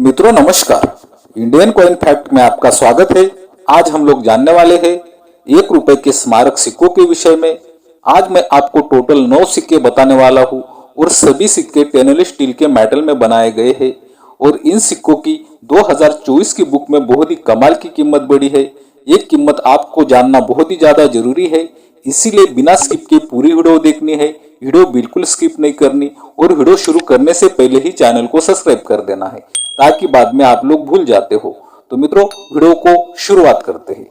मित्रों नमस्कार। Indian coin fact में आपका स्वागत है। आज हम लोग जानने वाले हैं 1 रुपए के स्मारक सिक्कों के विषय में। आज मैं आपको टोटल 9 सिक्के बताने वाला हूँ और सभी सिक्के स्टेनलेस स्टील के मेटल में बनाए गए हैं और इन सिक्कों की 2024 की बुक में बहुत ही कमाल की कीमत बढ़ी है। ये कीमत आपको जानना बहुत ही ज्यादा जरूरी है, इसीलिए बिना स्किप के पूरी वीडियो देखनी है। वीडियो बिल्कुल स्किप नहीं करनी और वीडियो शुरू करने से पहले ही चैनल को सब्सक्राइब कर देना है ताकि बाद में आप लोग भूल जाते हो। तो मित्रों वीडियो को शुरुआत करते हैं।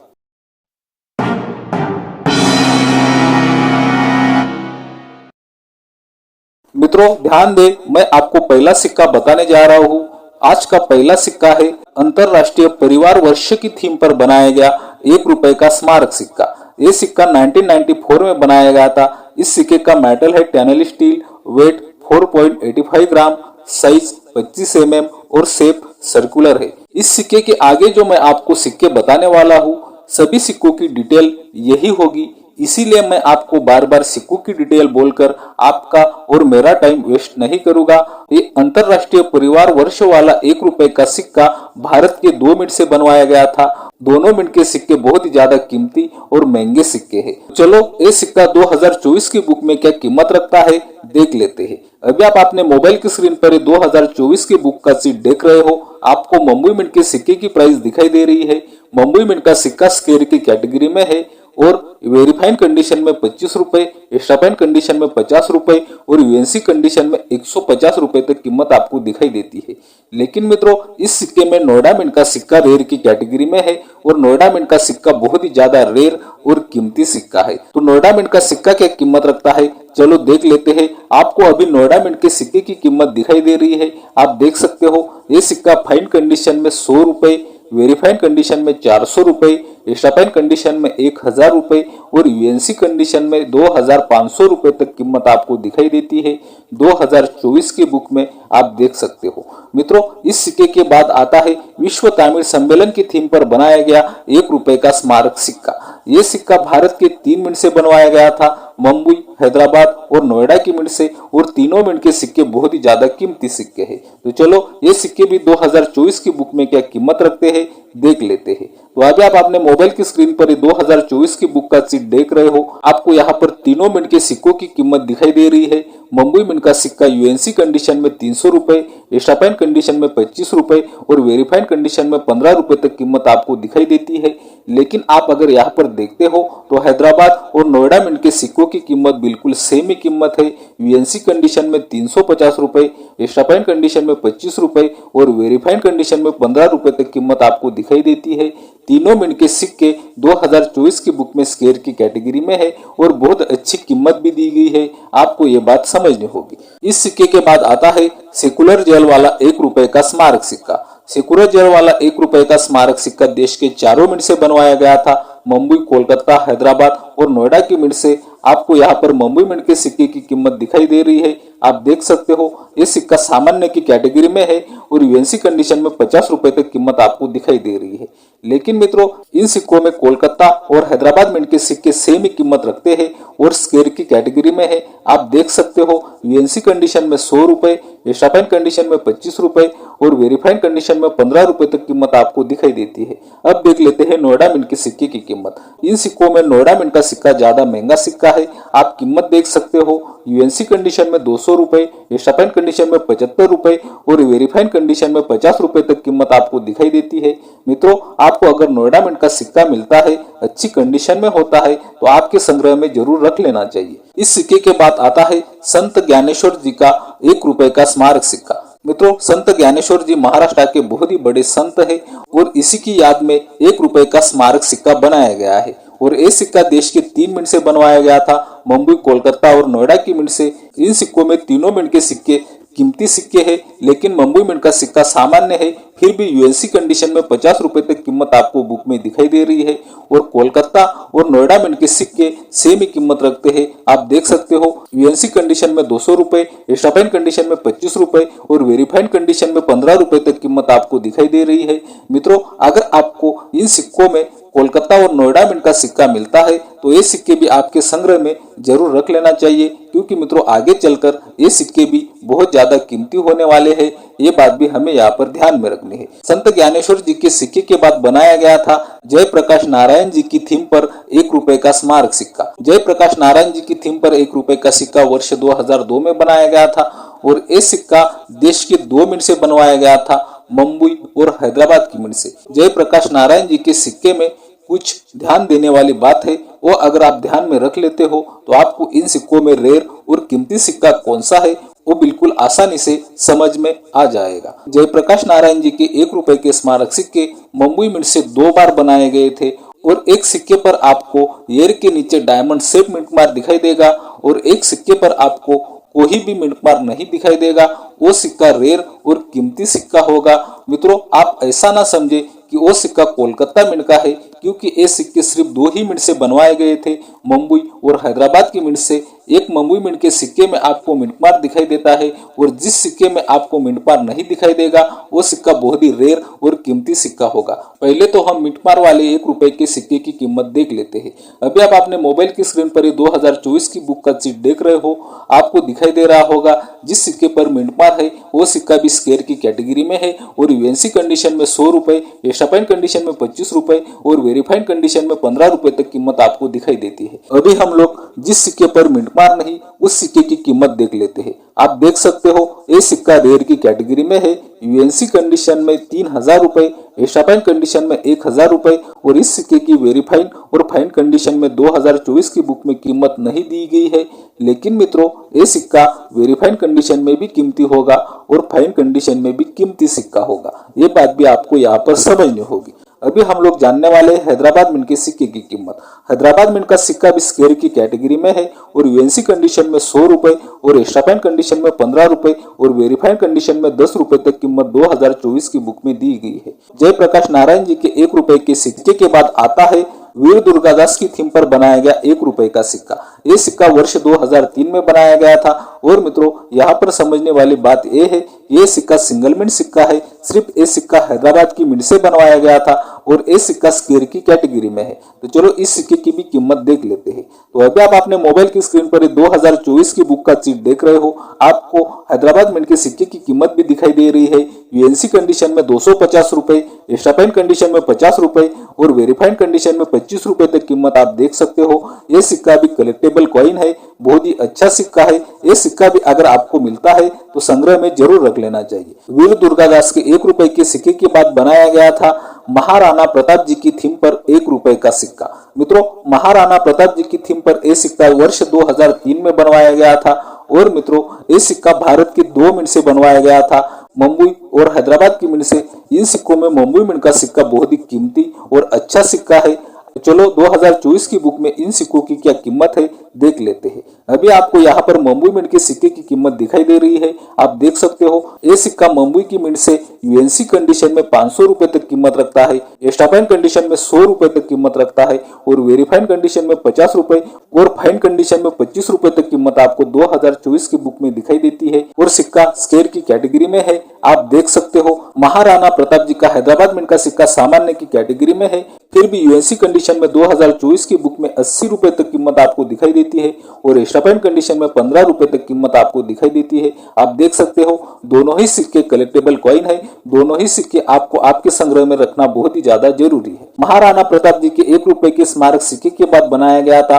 मित्रों ध्यान दें, मैं आपको पहला सिक्का बताने जा रहा हूँ। आज का पहला सिक्का है अंतरराष्ट्रीय परिवार वर्ष की थीम पर बनाया गया 1 रुपए का स्मारक सिक्का। ये सिक्का 1994 में बनाया गया था। इस सिक्के का मेटल है स्टेनलेस स्टील, वेट 4.85 ग्राम, साइज 25 mm और शेप सर्कुलर है। इस सिक्के के आगे जो मैं आपको सिक्के बताने वाला हूँ सभी सिक्कों की डिटेल यही होगी, इसीलिए मैं आपको बार बार सिक्कों की डिटेल बोलकर आपका और मेरा टाइम वेस्ट नहीं करूंगा। ये अंतरराष्ट्रीय परिवार वर्ष वाला 1 रुपए का सिक्का भारत के 2 मिनट से बनवाया गया था। दोनों मिनट के सिक्के बहुत ही ज्यादा कीमती और महंगे सिक्के हैं। चलो ये सिक्का 2024 की बुक में क्या कीमत रखता है देख लेते हैं। अभी आप अपने मोबाइल की स्क्रीन पर 2024 की बुक का सीट देख रहे हो। आपको मुंबई मिंट के सिक्के की प्राइस दिखाई दे रही है। मुंबई मिंट का सिक्का स्क्वायर की कैटेगरी में है और वेरीफाइड कंडीशन में 25 रुपए, एक्स्ट्रा फाइन कंडीशन में 50 रुपए और यूएनसी कंडीशन में 150 रुपए तक कीमत आपको दिखाई देती है। लेकिन मित्रों इस सिक्के में नोएडा मिंट का सिक्का रेयर की कैटेगरी में है और नोएडा मिंट का सिक्का बहुत ही ज्यादा रेयर और कीमती सिक्का है। तो नोएडा मिंट का सिक्का क्या कीमत रखता है चलो देख लेते हैं। आपको अभी नोएडा मिंट के सिक्के की कीमत दिखाई दे रही है, आप देख सकते हो। ये सिक्का फाइन कंडीशन में 100 रुपए, वेरीफाइड कंडीशन में 400 रुपए, एक्स्ट्रा फाइन कंडीशन में 1000 रुपए और यूएनसी कंडीशन में 2500 रुपए तक कीमत आपको दिखाई देती है। 2024 की बुक में आप देख सकते हो। मित्रों इस सिक्के के बाद आता है विश्व तमिल सम्मेलन की थीम पर बनाया गया 1 रुपए का स्मारक सिक्का। ये सिक्का भारत के 3 मिनट से बनवाया गया था, मुंबई, हैदराबाद और नोएडा की मिनट से, और तीनों मिनट के सिक्के बहुत ही ज्यादा कीमती सिक्के हैं। तो चलो ये सिक्के भी 2024 की बुक में क्या कीमत रखते हैं देख लेते हैं। तो अभी आप अपने मोबाइल की स्क्रीन पर 2024 की बुक का सीट देख रहे हो। आपको यहाँ पर तीनों मिनट के सिक्कों की कीमत दिखाई दे रही है। मुंबई मिंट का सिक्का यूएनसी कंडीशन में 300 रुपए, एक्स्ट्रा फाइन कंडीशन में 25 रुपए और वेरीफाइड कंडीशन में 15 रुपए तक कीमत आपको दिखाई देती है। लेकिन आप अगर यहाँ पर देखते हो तो हैदराबाद और नोएडा मिंट के सिक्कों की कीमत बिल्कुल सेम ही कीमत है। यूएनसी कंडीशन में 350 रुपए, एक्स्ट्रा फाइन कंडीशन में 25 रुपए और वेरीफाइड कंडीशन में 15 रुपए तक कीमत आपको दिखाई देती है। तीनों मिनट के सिक्के 2024 की बुक में स्क्वायर की कैटेगरी में है और बहुत अच्छी कीमत भी दी गई है, आपको ये बात समझनी होगी। इस सिक्के के बाद आता है सेकुलर जेल वाला 1 रुपए का स्मारक सिक्का। सेकुलर जेल वाला 1 रुपए का स्मारक सिक्का देश के 4 मिनट से बनवाया गया था, मुंबई, कोलकाता, हैदराबाद और नोएडा की मिनट से। आपको यहाँ पर मुंबई मिंट के सिक्के की कीमत दिखाई दे रही है, आप देख सकते हो। ये सिक्का सामान्य की कैटेगरी में है और यूएनसी कंडीशन में 50 रुपए तक कीमत आपको दिखाई दे रही है। लेकिन मित्रों इन सिक्कों में कोलकाता और हैदराबाद मिंट के सिक्के सेम ही कीमत रखते हैं और स्क्वायर की कैटेगरी में है, आप देख सकते हो। यूएनसी कंडीशन में 100 रुपए, एक्स्ट्रा फाइन कंडीशन में 25 रुपए और वेरीफाइड कंडीशन में 15 रुपए तक कीमत आपको दिखाई देती है। अब देख लेते हैं नोएडा मिंट के सिक्के की कीमत। इन सिक्कों में नोएडा मिंट का सिक्का ज्यादा महंगा सिक्का है, आप कीमत देख सकते हो। यूएनसी कंडीशन में 200 रुपए, एक्स्ट्रा फाइन कंडीशन में 75 रुपए और वेरीफाइड कंडीशन में 50 रुपए तक कीमत आपको दिखाई देती है। मित्रों आपको अगर नोएडा मिंट का सिक्का मिलता है, अच्छी कंडीशन में होता है, तो आपके संग्रह में जरूर रख लेना चाहिए। इस सिक्के के बाद आता है संत ज्ञानेश्वर जी का 1 रुपए का स्मारक सिक्का। मित्रों संत ज्ञानेश्वर जी महाराष्ट्र के बहुत ही बड़े संत है और इसी की याद में 1 रुपए का स्मारक सिक्का बनाया गया है और ये सिक्का देश के 3 मिनट से बनवाया गया था, मुंबई, कोलकाता और नोएडा की मिनट से। इन सिक्कों में तीनों मिनट के सिक्के कीमती सिक्के हैं, लेकिन मुंबई मिंट का सिक्का सामान्य है, फिर भी यूएनसी कंडीशन में 50 रुपए तक कीमत आपको बुक में दिखाई दे रही है और कोलकाता और नोएडा मिंट के सिक्के सेम ही कीमत रखते हैं, आप देख सकते हो। यूएनसी कंडीशन में 200 रुपए, एक्स्ट्रा फाइन कंडीशन में 25 रुपए और वेरीफाइड कंडीशन में 15 रुपए तक कीमत आपको दिखाई दे रही है। मित्रों अगर आपको इन सिक्कों में कोलकाता और नोएडा मिंट का सिक्का मिलता है तो ये सिक्के भी आपके संग्रह में जरूर रख लेना चाहिए, क्योंकि मित्रों आगे चलकर ये सिक्के भी बहुत ज्यादा कीमती होने वाले हैं। ये बात भी हमें यहाँ पर ध्यान में रखनी है। संत ज्ञानेश्वर जी के सिक्के के बाद बनाया गया था जयप्रकाश नारायण जी की थीम पर 1 रुपए का स्मारक सिक्का। जयप्रकाश नारायण जी की थीम पर 1 रुपए का सिक्का वर्ष 2002 में बनाया गया था और ये सिक्का देश के 2 मिंट से बनवाया गया था, मुंबई और हैदराबाद की मिंट से। जयप्रकाश नारायण जी के सिक्के में कुछ ध्यान देने वाली बात है, वो अगर आप ध्यान में रख लेते हो तो आपको इन सिक्कों में रेयर और कीमती सिक्का कौन सा है वो बिल्कुल आसानी से समझ में आ जाएगा। जयप्रकाश नारायण जी के 1 रुपए के स्मारक सिक्के मुंबई मिंट से 2 बार बनाए गए थे और एक सिक्के पर आपको एयर के नीचे डायमंड शेप मिंट मार्क दिखाई देगा और एक सिक्के पर आपको कोई भी मिंट मार्क नहीं दिखाई देगा। वो सिक्का रेयर और कीमती सिक्का होगा। मित्रों आप ऐसा ना समझे कि वो सिक्का कोलकाता मिंट का है, क्योंकि ये सिक्के सिर्फ 2 ही मिंट से बनवाए गए थे, मुंबई और हैदराबाद की मिंट से। एक मुंबई मिंट के सिक्के में आपको मिंट मार्क दिखाई देता है और जिस सिक्के में आपको मिंट मार्क नहीं दिखाई देगा वो सिक्का बहुत ही रेयर और कीमती सिक्का होगा। पहले तो हम मिंट मार्क वाले 1 रुपए के सिक्के की कीमत देख लेते हैं। अभी आप अपने मोबाइल की स्क्रीन पर 2024 की बुक का सीट देख रहे हो। आपको दिखाई दे रहा होगा जिस सिक्के पर मिंट मार्क है वो सिक्का भी स्क्वायर की कैटेगरी में है और यूएनसी कंडीशन में 100 रुपए, एक्स्ट्रा फाइन कंडीशन में 25 रुपए और वेरीफाइड कंडीशन में 15 रुपए तक कीमत आपको दिखाई देती है। अभी हम लोग जिस सिक्के पर मिंट मार्क नहीं उस सिक्के की कीमत देख लेते हैं। आप देख सकते हो ये सिक्का रेयर की कैटेगरी में है। यूएनसी कंडीशन में 3000 रुपए, एक्स्ट्रा फाइन कंडीशन में 1000 रुपए और इस सिक्के की वेरीफाइड और फाइन कंडीशन में 2024 की बुक में कीमत नहीं दी गई है। लेकिन मित्रों ये सिक्का वेरीफाइड कंडीशन में भी कीमती होगा और फाइन कंडीशन में भी कीमती सिक्का होगा। ये बात भी आपको यहाँ पर समझनी होगी। अभी हम लोग जानने वाले हैं हैदराबाद मिंट के सिक्के की कीमत। हैदराबाद मिंट का सिक्का भी स्क्वायर की कैटेगरी में है और यूएनसी कंडीशन में 100 रुपए और एक्स्ट्रा फाइन कंडीशन में 15 रुपए और वेरीफाइड कंडीशन में 10 रुपए तक कीमत 2024 की बुक में दी गई है। जयप्रकाश नारायण जी के 1 रुपए के सिक्के के बाद आता है वीर दुर्गादास की थीम पर बनाया गया 1 रुपए का सिक्का। ये सिक्का वर्ष 2003 में बनाया गया था और मित्रों यहाँ पर समझने वाली बात यह है ये सिक्का सिंगल मिंट सिक्का है। सिर्फ ये सिक्का हैदराबाद की मिंट से बनवाया गया था और ये सिक्का स्क्वायर की कैटेगरी में है। तो चलो इस सिक्के की भी कीमत देख लेते हैं। तो अभी आप अपने मोबाइल की स्क्रीन पर 2024 की बुक का सीट देख रहे हो। आपको हैदराबाद मिंट के सिक्के की कीमत भी दिखाई दे रही है। यूएनसी कंडीशन में 250 रुपए, एक्स्ट्रा फाइन कंडीशन में 50 रुपए और वेरीफाइड कंडीशन में 25 रुपए तक कीमत आप देख सकते हो। ये सिक्का भी कलेक्टेबल कॉइन है, बहुत ही अच्छा सिक्का है। ये सिक्का भी अगर आपको मिलता है तो संग्रह में जरूर रख लेना चाहिए। वीर दुर्गादास के 1 रुपए के सिक्के के बाद बनाया गया था महाराणा प्रताप जी की थीम पर 1 रुपए का सिक्का। मित्रों महाराणा प्रताप जी की थीम पर यह सिक्का वर्ष 2003 में बनवाया गया था और मित्रों ये सिक्का भारत के 2 मिंट से बनवाया गया था, मुंबई और हैदराबाद की मिंट से। इन सिक्कों में मुंबई मिंट का सिक्का बहुत ही कीमती और अच्छा सिक्का है। चलो 2024 की बुक में इन सिक्कों की क्या कीमत है देख लेते हैं। अभी आपको यहाँ पर मुंबई मिंट के सिक्के की कीमत दिखाई दे रही है। आप देख सकते हो ये सिक्का मुंबई की मिंट से यूएनसी कंडीशन में 500 रुपए तक कीमत रखता है, एक्स्ट्रा फाइन कंडीशन में 100 रुपए तक कीमत रखता है और वेरीफाइड कंडीशन में 50 रुपए और फाइन कंडीशन में 25 रुपए तक कीमत आपको 2024 की बुक में दिखाई देती है और सिक्का स्क्वायर की कैटेगरी में है। आप देख सकते हो महाराणा प्रताप जी का हैदराबाद मिंट का सिक्का सामान्य की कैटेगरी में है, फिर भी यूएनसी कंडीशन में 2024 की बुक में 80 रुपए तक कीमत आपको दिखाई देती है और एक्स्ट्रा फाइन कंडीशन में 15 रुपए तक कीमत आपको दिखाई देती है। आप देख सकते हो दोनों ही सिक्के कलेक्टेबल कॉइन है। दोनों ही सिक्के आपको आपके संग्रह में रखना बहुत ही ज्यादा जरूरी है। महाराणा प्रताप जी के 1 रुपए के स्मारक सिक्के के बाद बनाया गया था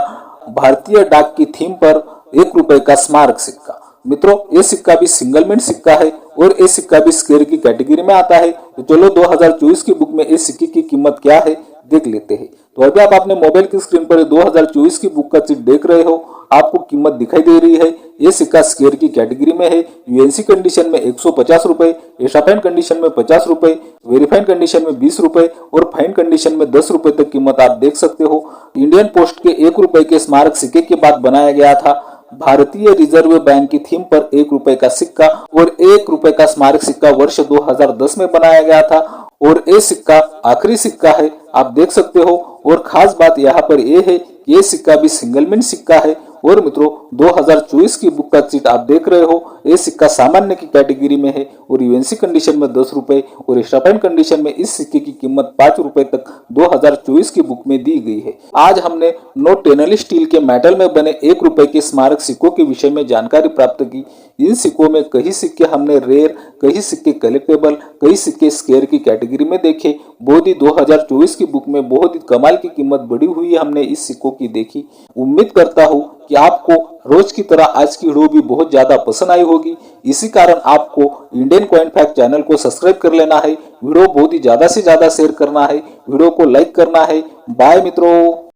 भारतीय डाक की थीम पर 1 रुपए का स्मारक सिक्का। मित्रों ये सिक्का भी सिंगल मिंट सिक्का है और ये सिक्का भी स्क्वायर की कैटेगरी में आता है। तो चलो 2024 की बुक में इस सिक्के की कीमत क्या है देख लेते हैं। तो अभी आप अपने मोबाइल की स्क्रीन पर 2024 की बुक का सीट देख रहे हो। आपको कीमत दिखाई दे रही है। ये सिक्का स्क्वायर की कैटेगरी में है। यूएनसी कंडीशन में 150 रुपए, एक्स्ट्रा फाइन कंडीशन में 50 रुपए, वेरीफाइड कंडीशन में 20 रुपए और फाइन कंडीशन में 10 रुपए तक कीमत आप देख सकते हो। इंडियन पोस्ट के 1 रुपए के स्मारक सिक्के के बाद बनाया गया था भारतीय रिजर्व बैंक की थीम पर 1 रुपए का सिक्का और 1 रुपए का स्मारक सिक्का वर्ष 2010 में बनाया गया था और ये सिक्का आखिरी सिक्का है। आप देख सकते हो और खास बात यहाँ पर यह है कि ये सिक्का भी सिंगल मिंट सिक्का है और मित्रों 2024 की बुक का चीट आप देख रहे हो। ये सिक्का सामान्य की कैटेगरी में है और यूएनसी कंडीशन में 10 रुपए और एक्स्ट्रा फाइन कंडीशन में इस सिक्के की कीमत 5 रुपए तक 2024 की बुक में दी गई है। आज हमने नोट टेनली स्टील के मेटल में बने 1 रुपए के स्मारक सिक्कों के विषय में जानकारी प्राप्त की। इन सिक्कों में कई सिक्के हमने रेयर, कई सिक्के कलेक्टेबल, कई सिक्के स्केयर की कैटेगरी में देखे। बहुत ही 2024 की बुक में बहुत ही कमाल की कीमत बढ़ी हुई हमने इस सिक्कों की देखी। उम्मीद करता हूँ कि आपको रोज की तरह आज की वीडियो भी बहुत ज्यादा पसंद आई होगी। इसी कारण आपको इंडियन कॉइन फैक्ट चैनल को सब्सक्राइब कर लेना है, वीडियो बहुत ही ज्यादा से ज्यादा शेयर करना है, वीडियो को लाइक करना है। बाय मित्रों।